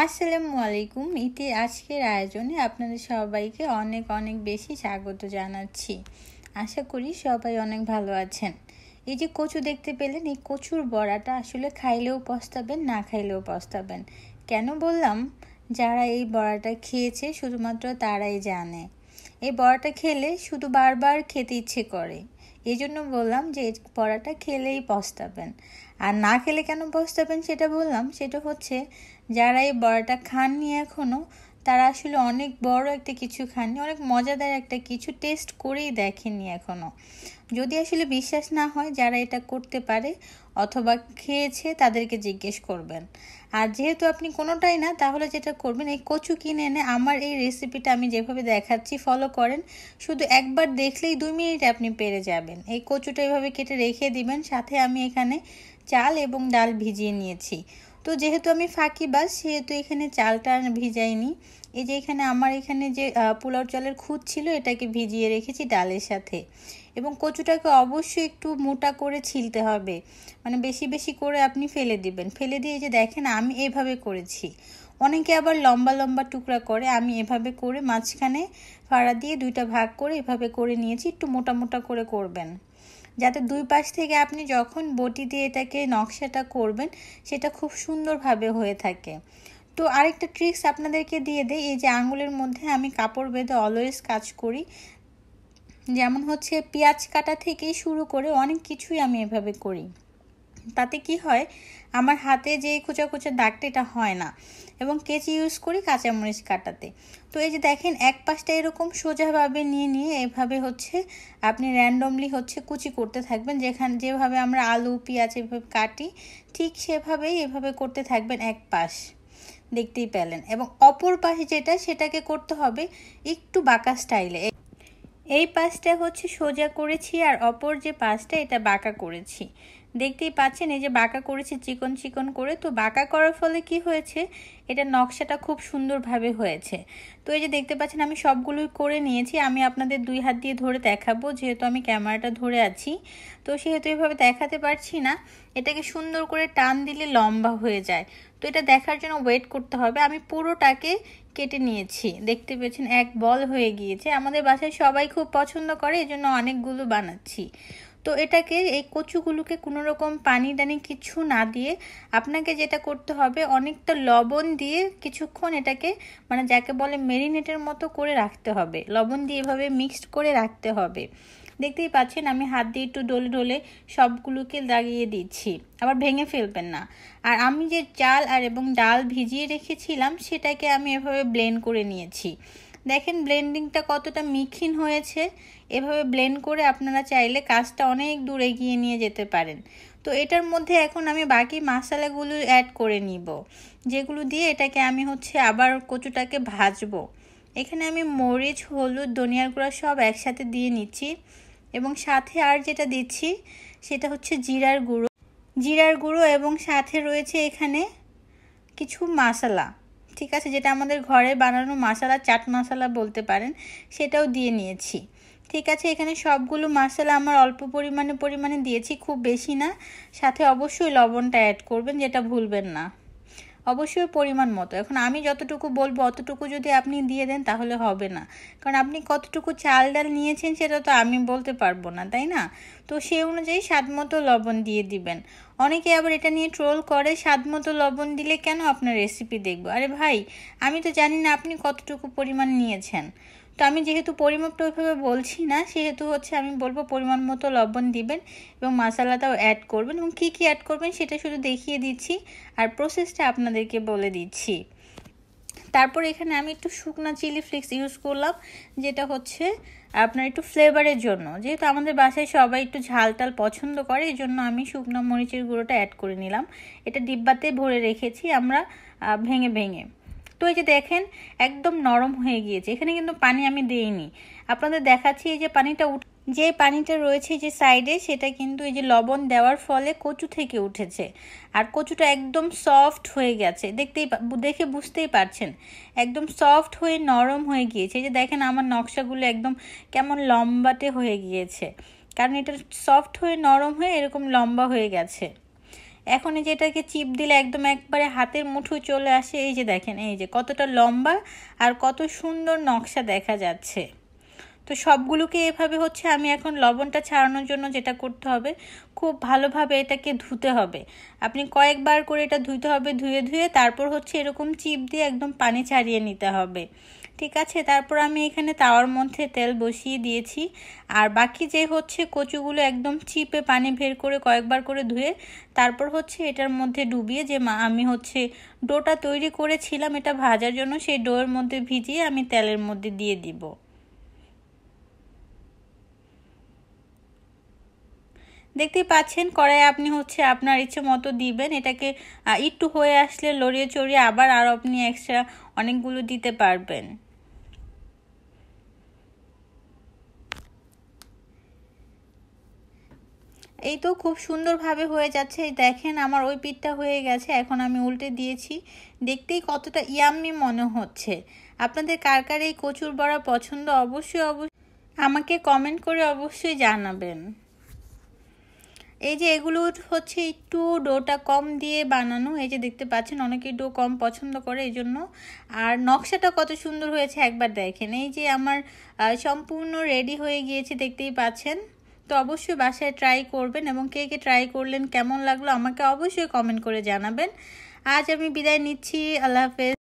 আসসালামু আলাইকুম। ইতির আজকের আয়োজনে আপনাদের সবাইকে অনেক অনেক বেশি স্বাগত জানাচ্ছি। আশা করি সবাই অনেক ভালো আছেন। এই যে কচু দেখতে পেলেন, এই কচুর বড়াটা আসলে খাইলেও পস্তাবেন, না খাইলেও পস্তাবেন। কেন বললাম? যারা এই বড়াটা খেয়েছে শুধুমাত্র তারাই জানে। এই বড়াটা খেলে শুধু বারবার খেতে ইচ্ছে করে। এই জন্য বললাম যে এই বড়াটা খেলেই পস্তাবেন। আর না খেলে কেন পস্তাবেন সেটা বললাম, সেটা হচ্ছে যারা এই বড়াটা খাননি এখনও, তারা আসলে অনেক বড় একটা কিছু খাননি, অনেক মজাদার একটা কিছু টেস্ট করেই দেখেননি এখনও। যদি আসলে বিশ্বাস না হয় যারা এটা করতে পারে অথবা খেয়েছে তাদেরকে জিজ্ঞেস করবেন। আর যেহেতু আপনি কোনোটাই না, তাহলে যেটা করবেন, এই কচু কিনে এনে আমার এই রেসিপিটা আমি যেভাবে দেখাচ্ছি ফলো করেন। শুধু একবার দেখলেই 2 মিনিটে আপনি পেরে যাবেন। এই কচুটা এভাবে কেটে রেখে দিবেন। সাথে আমি এখানে চাল এবং ডাল ভিজিয়ে নিয়েছি। তো যেহেতু আমি ফাঁকিবাজ, সেহেতু এখানে চালটা ভিজাইনি। এই যে এখানে আমার এখানে যে পোলাও চালের খুদ ছিল, এটাকে ভিজিয়ে রেখেছি ডালের সাথে। এবং কচুটাকে অবশ্যই একটু মোটা করে ছিলতে হবে, মানে বেশি বেশি করে আপনি ফেলে দিবেন। ফেলে দিয়ে যে দেখেন আমি এভাবে করেছি। অনেকে আবার লম্বা লম্বা টুকরা করে, আমি এভাবে করে মাঝখানে ফাড়া দিয়ে 2টা ভাগ করে এভাবে করে নিয়েছি। একটু মোটা মোটা করে করবেন, যাতে 2 পাশ থেকে আপনি যখন বটি দিয়ে এটাকে নকশাটা করবেন সেটা খুব সুন্দরভাবে হয়ে থাকে। তো আরেকটা ট্রিক্স আপনাদেরকে দিয়ে দেই। এই যে আঙুলের মধ্যে আমি কাপড় বেঁধে অলওয়েজ কাজ করি। যেমন হচ্ছে পেঁয়াজ কাটা থেকে শুরু করে অনেক কিছুই আমি এভাবে করি। তাতে কি হয়, আমার হাতে যে খোঁচা খোঁচা দাগটা এটা হয় না। এবং কেচি ইউজ করি কাঁচামরিচ কাটাতে। তো এই যে দেখেন এক পাশটা এরকম সোজাভাবে নিয়ে নিয়ে এভাবে হচ্ছে আপনি র্যান্ডমলি হচ্ছে কুচি করতে থাকবেন। যেভাবে আমরা আলু পেঁয়াজ এভাবে কাটি, ঠিক সেভাবেই এভাবে করতে থাকবেন। এক পাশ দেখতেই পেলেন, এবং অপর পাশে সেটাকে করতে হবে একটু বাঁকা স্টাইলে। এই পাশটা হচ্ছে সোজা করেছি আর অপর যে পাশটা এটা বাঁকা করেছি। দেখতেই পাচ্ছেন এই যে বাঁকা করেছি চিকন চিকন করে। তো বাঁকা করার ফলে কি হয়েছে, এটা নকশাটা খুব সুন্দরভাবে হয়েছে। তো এই যে দেখতে পাচ্ছেন আমি সবগুলোই করে নিয়েছি। আমি আপনাদের 2 হাত দিয়ে ধরে দেখাবো, যেহেতু আমি ক্যামেরাটা ধরে আছি। তো সেহেতু এভাবে দেখাতে পারছি না। এটাকে সুন্দর করে টান দিলে লম্বা হয়ে যায়। তো এটা দেখার জন্য ওয়েট করতে হবে। আমি পুরোটাকে কেটে নিয়েছি, দেখতে পেয়েছেন এক বল হয়ে গিয়েছে। আমাদের বাসায় সবাই খুব পছন্দ করে, এজন্য অনেকগুলো বানাচ্ছি। তো এটাকে এই কচুগুলোকে কোনো রকম পানি টানি কিছু না দিয়ে আপনাকে যেটা করতে হবে, অনেকটা লবণ দিয়ে কিছুক্ষণ এটাকে, মানে যাকে বলে মেরিনেটের মতো করে রাখতে হবে। লবণ দিয়ে এভাবে মিক্সড করে রাখতে হবে। দেখতেই পাচ্ছেন আমি হাত দিয়ে একটু ডলে ডলে সবগুলোকে লাগিয়ে দিচ্ছি, আবার ভেঙে ফেলবেন না। আর আমি যে চাল আর এবং ডাল ভিজিয়ে রেখেছিলাম সেটাকে আমি এভাবে ব্লেন্ড করে নিয়েছি। দেখেন ব্লেন্ডিংটা কতটা মিহিন হয়েছে। এভাবে ব্লেন্ড করে আপনারা চাইলে কাজটা অনেক দূর এগিয়ে নিয়ে যেতে পারেন। তো এটার মধ্যে এখন আমি বাকি মশলাগুলো অ্যাড করে নিব, যেগুলো দিয়ে এটাকে আমি হচ্ছে আবার কচুটাকে ভাজবো। এখানে আমি মরিচ, হলুদ, ধনিয়ার গুঁড়া সব একসাথে দিয়ে নিচ্ছি। এবং সাথে আর যেটা দিচ্ছি সেটা হচ্ছে জিরার গুঁড়ো এবং সাথে রয়েছে এখানে কিছু মশলা, ঠিক আছে, যেটা আমাদের ঘরে বানানো মশলা, চাট মশলা বলতে পারেন, সেটাও দিয়ে নিয়েছি। ঠিক আছে, এখানে সবগুলো মশলা আমার অল্প পরিমাণে দিয়েছি, খুব বেশি না। সাথে অবশ্যই লবণটা অ্যাড করবেন, যেটা ভুলবেন না, অবশ্যই পরিমাণ মতো। এখন আমি যতটুকু বলবো অতটুকু যদি আপনি দিয়ে দেন তাহলে হবে না, কারণ আপনি কতটুকু চাল ডাল নিয়েছেন সেটা তো আমি বলতে পারবো না, তাই না? তো সেই অনুযায়ী স্বাদ মতো লবণ দিয়ে দিবেন। অনেকে আবার এটা নিয়ে ট্রোল করে, স্বাদ মতো লবণ দিলে কেন আপনার রেসিপি দেখবো? আরে ভাই, আমি তো জানি না আপনি কতটুকু পরিমাণ নিয়েছেন। তো আমি যেহেতু পরিমাপটা ওইভাবে বলছি না, সেহেতু হচ্ছে আমি বলবো পরিমাণ মতো লবণ দিবেন এবং মশলাটাও অ্যাড করবেন, এবং কী কী অ্যাড করবেন সেটা শুধু দেখিয়ে দিচ্ছি আর প্রসেসটা আপনাদেরকে বলে দিচ্ছি। তারপর এখানে আমি একটু শুকনো চিলি ফ্লেক্স ইউজ করলাম, যেটা হচ্ছে আপনার একটু ফ্লেভারের জন্য। যেহেতু আমাদের বাসায় সবাই একটু ঝাল টাল পছন্দ করে, এই জন্য আমি শুকনো মরিচের গুঁড়োটা অ্যাড করে নিলাম। এটা ডিব্বাতে ভরে রেখেছি আমরা ভেঙে ভেঙে। তো এই যে দেখেন একদম নরম হয়ে গিয়েছে। এখানে কিন্তু পানি আমি দিইনি, আপনাদের দেখাচ্ছি। এই যে পানিটা রয়েছে যে সাইডে, সেটা কিন্তু এই যে লবণ দেওয়ার ফলে কচু থেকে উঠেছে। আর কচুটা একদম সফট হয়ে গেছে, দেখে বুঝতেই পারছেন, একদম সফট হয়ে নরম হয়ে গিয়েছে। এই যে দেখেন আমার নকশাগুলো একদম কেমন লম্বাটে হয়ে গিয়েছে, কারণ এটা সফট হয়ে নরম হয়ে এরকম লম্বা হয়ে গেছে। এখন এই যে এটাকে চিপ দিলে একদম একবারে হাতের মুঠো চলে আসে। এই যে দেখেন, এই যে কতটা লম্বা আর কত সুন্দর নকশা দেখা যাচ্ছে। তো সবগুলোকে এভাবে হচ্ছে আমি এখন লবণটা ছাড়ানোর জন্য যেটা করতে হবে, খুব ভালোভাবে এটাকে ধুতে হবে। আপনি কয়েকবার করে এটা ধুতে হবে, ধুয়ে ধুয়ে তারপর হচ্ছে এরকম চিপ দিয়ে একদম পানি ছাড়িয়ে নিতে হবে। ঠিক আছে, তারপর আমি এখানে তাওয়ার মধ্যে তেল বসিয়ে দিয়েছি। আর বাকি যে হচ্ছে কচুগুলো একদম চিপে পানি বের করে কয়েকবার করে ধুয়ে তারপর হচ্ছে এটার মধ্যে ডুবিয়ে যে আমি হচ্ছে ডোটা তৈরি করেছিলাম এটা ভাজার জন্য, সেই ডোয়ের মধ্যে ভিজিয়ে আমি তেলের মধ্যে দিয়ে দিব। দেখতেই পাচ্ছেন কড়াইয়ে আপনি হচ্ছে আপনার ইচ্ছে মতো দিবেন। এটাকে একটু হয়ে আসলে লড়িয়ে চড়িয়ে আবার আরও আপনি এক্সট্রা অনেকগুলো দিতে পারবেন। এই তো খুব সুন্দরভাবে হয়ে যাচ্ছে। এই দেখেন আমার ওই পিঠটা হয়ে গেছে, এখন আমি উল্টে দিয়েছি। দেখতেই কতটা ইয়াম্মি মনে হচ্ছে। আপনাদের কার কার এই কচুর বড়া পছন্দ অবশ্যই আমাকে কমেন্ট করে অবশ্যই জানাবেন। এই যে এগুলো হচ্ছে একটু ডোটা কম দিয়ে বানানো। এই যে দেখতে পাচ্ছেন অনেকে ডো কম পছন্দ করে এই জন্য। আর নকশাটা কত সুন্দর হয়েছে একবার দেখেন। এই যে আমার সম্পূর্ণ রেডি হয়ে গিয়েছে, দেখতেই পাচ্ছেন। তো অবশ্যই বাসায় ট্রাই করবেন এবং কে কে ট্রাই করলেন, কেমন লাগলো আমাকে অবশ্যই কমেন্ট করে জানাবেন। আজ আমি বিদায় নিচ্ছি, আল্লাহ হাফেজ।